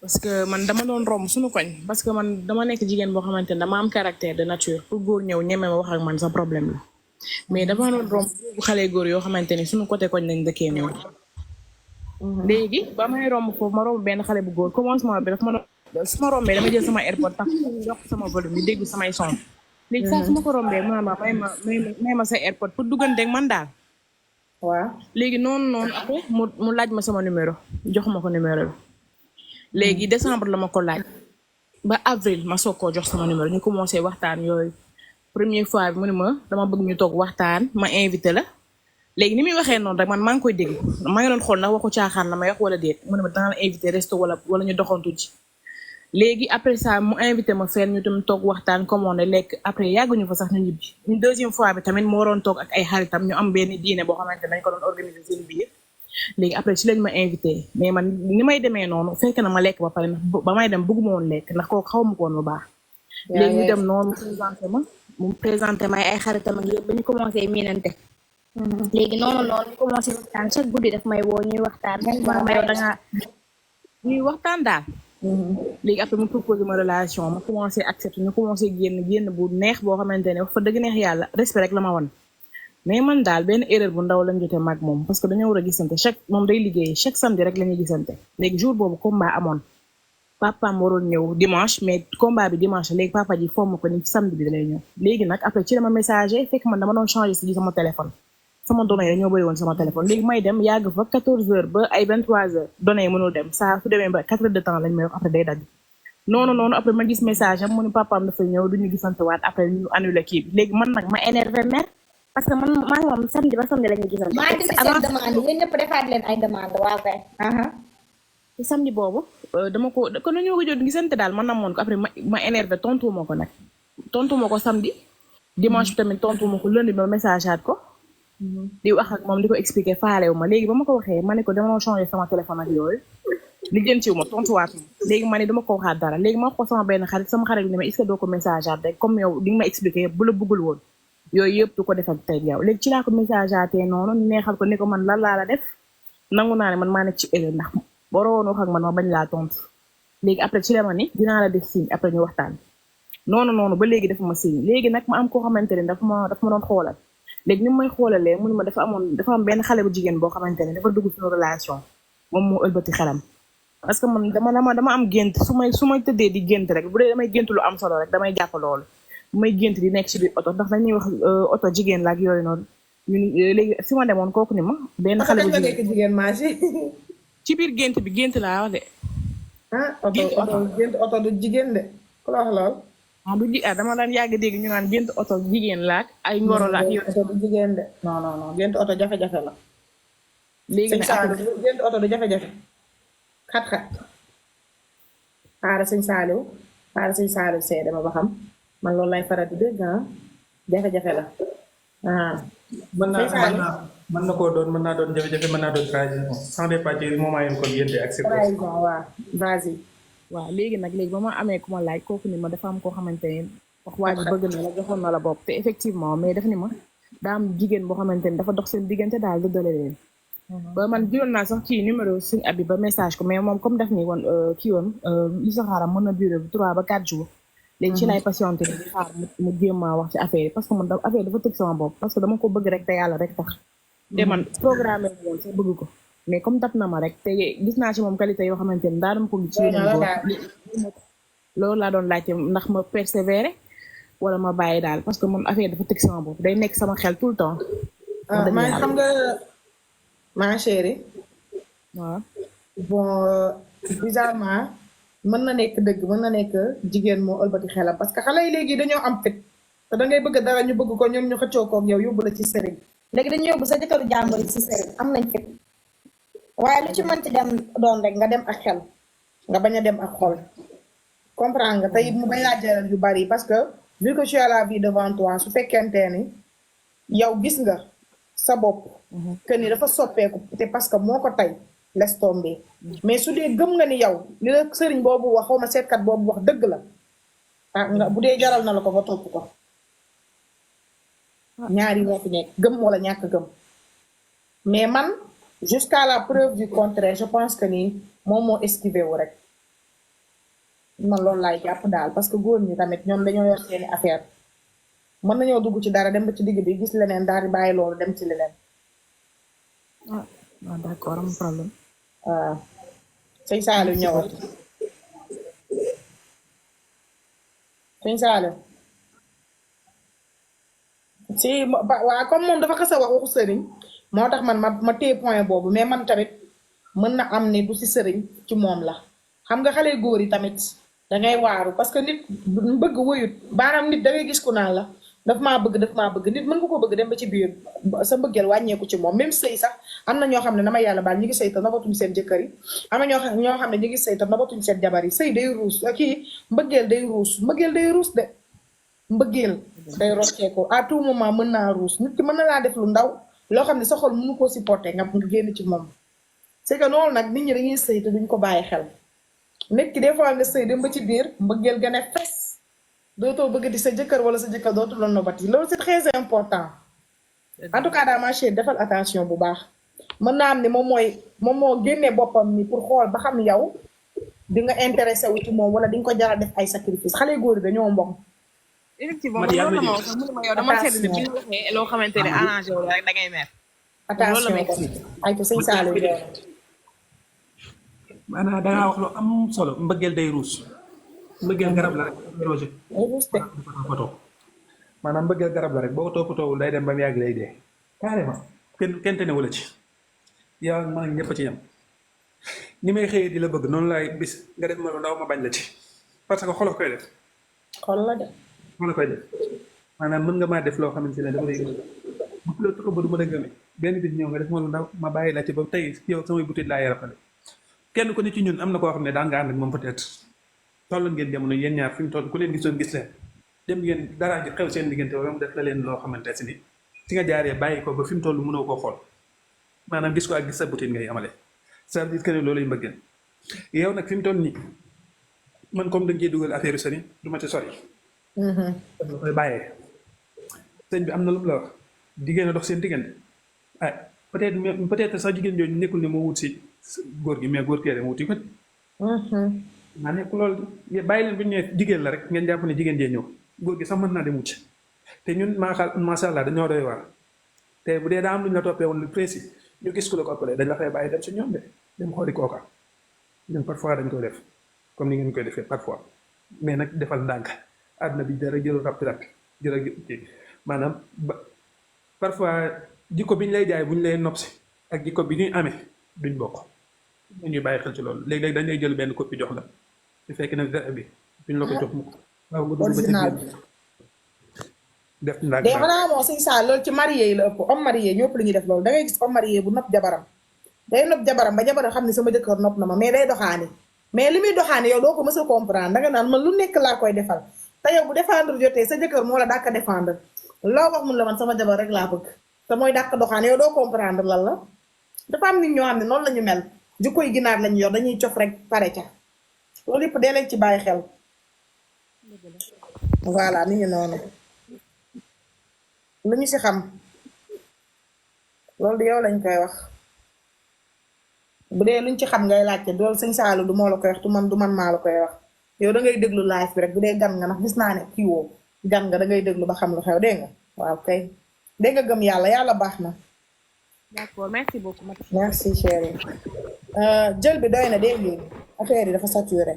parce que man dama doon romb suñu koñ parce que man dama nekk jigéen boo xamante ne dama am caractère de nature pour góor ñëw ñeme ma wax ak man sa problème la mais dama doon romb bu xale góor yoo xamante ni suñu côté koñ lañ dëkkee noonu léegi ba may romb foofu ma romb benn xale bu góor commencement bi daf ma doon su ma rombee dama jël sama airpod tax yokk sama volume di dégg samay son léegi saa su ma ko rombee mu naan ma may ma sa airpod pour dugganteeg man daal waaw léegi noonu après mu laaj ma sama numéro jox ma ko numéro bi léegi décembre la ma ko laaj ba avril ma soog koo jox sama numéro ñu commencé waxtaan yooyu première fois bi mu ne ma dama bëgg ñu toog waxtaan ma invité la léegi ni muy waxee noonu rek man maa ngi koy dégg maa ngi doon xool ndax waxu caaxaan la may wax wala déet mu ne ma dana la invité resto wala ñu doxantu ji léegi après ça mu invité ma fenn ñu tam toog waxtaan commandé lekk après yàgguñu fa sax ñu ñibbi ñu deuxième fois bi tamit mu waroon toog ak ay xaritam ñu am benn diine boo xamante dañ ko doon organiser seen biir léegi après ci lañ ma invité mais man ni may demee noonu fekk na ma lekk ba pare ndax ba may dem bëgguma woon lekk ndax kooku xaw ma ko woon bu baax léegi ñu dem noonu mu présenté ma ay xaritam ak yëpp ba ñu commencé miinante léegi noonu ñu commencé waxtaan chaque guddi daf may woo ñuy waxtaan ma yow da nga ñuy waxtaan daal léegi après mu proposé ma relation ma commencé accepté ñu commencé génn bu neex boo xamante ne wax fa dëgg neex yàlla respect rek la ma wan mais man daal benn erreur bu ndaw lañ jotee mag moom parce que dañoo war a gisante moom day liggéey chaque samedi rek la ñuy gisante léegi jour boobu combat amoon papaam waroon ñëw dimanche mais combat bi dimanche léegi papa ji fomm ko ni ci samedi bi dalay ñëw léegi nag après ci la ma messager fekk man dama doon changé si sama téléphone sama données yi dañoo bëri woon sama téléphone léegi may dem yàgg fa 14h ba ay 23h données yi mënul dem saa su demee ba 4 heures de temps lañ may wax après day dagg noonu après ma gis message am mu ni papaam dafay ñëw duñu gisante waat après ñu annulé kii bi léegi man nag ma énervé mer parce que man maa ngi moom samedi ba samedi la ñuy gisante. maa ngi seen demande yéen ñëpp defaat leen ay demande waaw kay. ci samedi boobu dama ko kon dañoo ko jot gisante daal man namoon ko après ma énervé tontuwuma ko nag tontuwuma ko samedi dimanche bi tamit tontuwuma ko lundi ba message aat ko. di wax ak moom di ko expliquer faalewu ma léegi ba ma ko waxee ma ne ko dama changé sama téléphone ak yooyu lijjantiwu ma tontuwaat ma léegi ma ne dama ko waxaat dara léegi ma wax ko sama benn xarit sama xarit bi ne ma est-ce que doo ko message aat rek comme yow di nga ma expliquer bu la bëggul woon yooyu yëpp du ko defal tey yow léegi ci laa ko message aatee noonu neexal ko ni ko man lan laa la def nangu naa ne man maa nekk ci erreur ndax waroon wax ak man ma bañ laa tontu léegi après ci la ma ni dinaa la def signe après ñu waxtaan noonu ba léegi dafa ma signe léegi nag ma am koo xamante ne dafa ma doon xoolal léegi ni may xoolalee mu ne ma dafa am benn xale bu jigéen boo xamante ne dafa dugg suñu relation moom moo ëlbati xelam parce que man dama am gént su may tëddee di gént rek bu dee damay gént lu am solo rek damay jàpp loolu bu may gént di nekk ci biir oto ndax dañuy wax oto jigéen la ak yooyu noonu ñun léegi fi ma demoon kooku ni ma benn xale bu jigéen marché ci biir gént bi gént laa wax de gént oto du jigéen de ku la wax lool du dama daan yàgg dégg ñu naan gént oto jigéen laak ay ngoro laak yooyu oto du jigéen de non gént oto jafe-jafe la léegi nag gént oto du jafe-jafe xat-xat xaaral sëñ Saaliw seede ma ba xam man loolu lay faral di dégg jafe-jafe la mën na koo doon mën naa doon jafe-jafe mën naa doon trahison sans départ ci moment yi ko génte accepté trahison waaw vas-y waaw léegi ba ma amee ku ma laaj kooku ni ma dafa am koo xamante ne wax waa ji bëgg na la joxoon na la bopp te effectivement mais daf ni ma daa am jigéen boo xamante ne dafa dox seen diggante daal dëddale leen ba man jëloon naa sax kii numéro suñ abi ba message ko mais moom comme daf ni woon kii woon li sa xaaram mën na durer 3 ba 4 jours léegi ci lay patienté di xaar mu jéem maa wax ci affaire yi parce que man affaire dafa tëg sama bopp parce que dama ko bëgg rek te yàlla rek tax te man programme woon sax bëgg ko mais comme dab na ma rek te gis naa ci moom qualité yoo xamante ne daa dama ko gis ci loolu laa doon laajte ndax ma persévérer wala ma bàyyi daal parce que man affaire dafa tëg sama bopp day nekk sama xel tout le temps maa xam nga ma chérie waaw bon bizarrement mën na nekk dëgg mën na nekk jigéen moo ëlbati xelam parce que xale yi léegi dañoo am fit te da ngay bëgg dara ñu bëgg ko ñoom ñu xëccoo koog yow yóbbu la ci sëriñ léegi dañu yóbbu sa jëkkëru jàmbur yi ci sëriñ am nañ fit waaye lu ci mënti dem doon rek nga dem ak xel nga bañ a dem ak xol comprendre nga tey mu bañ laa jaral yu bari parce que vu que tu as la vie devant toi su fekkentee ni yow gis nga sa bopp que ni dafa soppeeku te parce que moo ko tey laisse tomber mais su dee gëm nga ni yow li la sëriñ boobu wax xaw ma seetkat boobu wax dëgg la nga bu dee jaral na la ko nga topp ko ñaari moo fi nekk gëm wala ñàkk gëm mais man jusqu'à la preuve du contraire je pense que ni moom moo esquivé wu rek man loolu laay jàpp daal parce que góor ñi tamit ñoom dañoo yor seeni affaire mën nañoo dugg ci dara dem ba ci digg bi gis leneen daal di bàyyi loolu dem ci leneen. ah d'accord am problème. waaw sëñ Saliou ñëwal sëñ Saliou si waa comme moom dafa xas a wax waxu sëriñ moo tax man ma téye point boobu mais man tamit mën na am ni du si sëriñ ci moom la xam nga xale góor yi tamit dangay waaru parce que nit bëgg wëyut baanaam nit dangay gis ku naan la daf maa bëgg nit mën nga ko bëgg dem ba ci biir sa mbëggeel wàññeeku ci moom même sëy sax am na ñoo xam ne dama yàlla baal ñu ngi sëy te nabatuñ seen jëkkër yi am na ñoo xam ne ñu ngi sëy te nabatuñ seen jabar yi sëy day ruus kii mbëggeel day ruus de mbëggeel day rocceeku à tout moment mën naa ruus nit ki mën na laa def lu ndaw loo xam ne sa xol mënu koo supporter nga génn ci moom c'est que noonu nag nit ñi dañuy sëy te duñ ko bàyyi xel nit ki des fois nga sëy dem ba ci biir mbëggeel gën a fes dootoo bëgg di sa jëkkër wala sa jëkkër dootu la nobati loolu c'est très important en tout cas daal ma chérie defal attention bu baax mën naa am ne moom moo génnee boppam ni pour xool ba xam yow di nga intéressé wu ci moom wala di nga ko jaral def ay sacrifice xale góor yi dañoo mbokk. effectivement loolu la ma wax mu ne ma yow dama seetlu ne bi ñu waxee loo xamante ne arrangé wu rek da ngay mer. attention ay ko sëñ Saliou maanaam dangaa wax lu am solo mbëggeel day ruus mbëggeel garab la rek roger maanaam mbëggeel garab la rek boo ko toppatoowul day dem ba mu yàgg lay dee carrément kenn te ne wala ci yow ak man ak ñëpp ci yam ni may xëyee di la bëgg noonu laay bis nga def ma lu ndaw ma bañ la ci parce que xolo koy def xol la de xolo koy def maanaam mën nga maa def loo xamante ne dafa lay bu la tax ba du ma la gëmee benn bis ñëw nga def ma lu ndaw ma bàyyi la ci ba tey yow samay butit laa yarafale kenn ku ne ci ñun am na koo xam ne daan nga ànd ak moom peut-être toll ngeen jamono yéen ñaar fi mu toll ku leen gisoon gis leen dem ngeen dara ji xew seen diggante wala mu def la leen loo xamante si ni ci nga jaaree bàyyi ko ba fi mu toll mënoo koo xool maanaam gis ko ak gis sa butit ngay amale ça veut dire que ne loolu lay mbëggeel yow nag fi mu toll nii man comme dañ ciy dugal affaire sëriñ du ma ci sori. dama koy bàyyee sëñ bi am na lu mu la wax jigéen a dox seen diggante ah peut-être sax jigéen jooju nekkul ne moo wut si góor gi mais góor kee dem wuti ko. maa nekk loolu bàyyi leen bu ñu nee jigéen la rek ngeen jàpp ne jigéen jee ñëw góor gi sax mën naa dem wuti te ñun macha allah dañoo doy waar te bu dee daa am lu ñu la toppee woon lu précis ñu gis ku la ko ëppalee dañ la fay bàyyi dem si ñoom de dem xooli kooka ñun parfois dañ koy def comme ni ngeen koy defee parfois mais nag defal ndànk àdduna bi dara jël rap jël maanaam ba parfois jikko bi ñu lay jaay bu ñu lay nopp si ak jikko bi ñuy amee duñ bokk ñuy bàyyi xel ci loolu léeg-léeg dañ lay jël benn copie jox la su fekkee nag dara bi duñ la ko jox mukk waaw nga dugg ba ci def ndànk de xanaa moo sëñ Sall loolu ci marié yi la ëpp homme marié ñëpp lu ñuy def loolu da ngay gis homme marié bu nopp jabaram day nopp jabaram ba jabaram xam ne sama jëkkër nopp na ma mais day doxaani mais li muy doxaani yow doo ko mës a comprendre danga naan man lu nekk laa koy defal te yow bu défendre jotee sa jëkkër moo la dàkk défendre loo wax mun la man sama jabar rek laa bëgg te mooy dàkk doxaani yow doo comprendre lan la dafa am nit ñoo xam ne noonu la ñu mel jikkoy ginaar lañu yor dañuy cof rek pare ca loolu yëpp dee leen ci bàyyi xel voilà ni ñu noonu lu ñu si xam loolu di yow lañ koy wax bu dee luñ ci xam ngay laajte loolu sëñ Saalu du moo la koy wax du man maa la koy wax yow da ngay déglu live bi rek bu dee gan nga ndax gis naa ne kii woo gan nga da ngay déglu ba xam lu xew dégg nga waaw kay dégg nga gëm yàlla baax na. d'accord merci beaucoup. merci chérie jël bi doy na dégg nga affaire yi dafa saturé.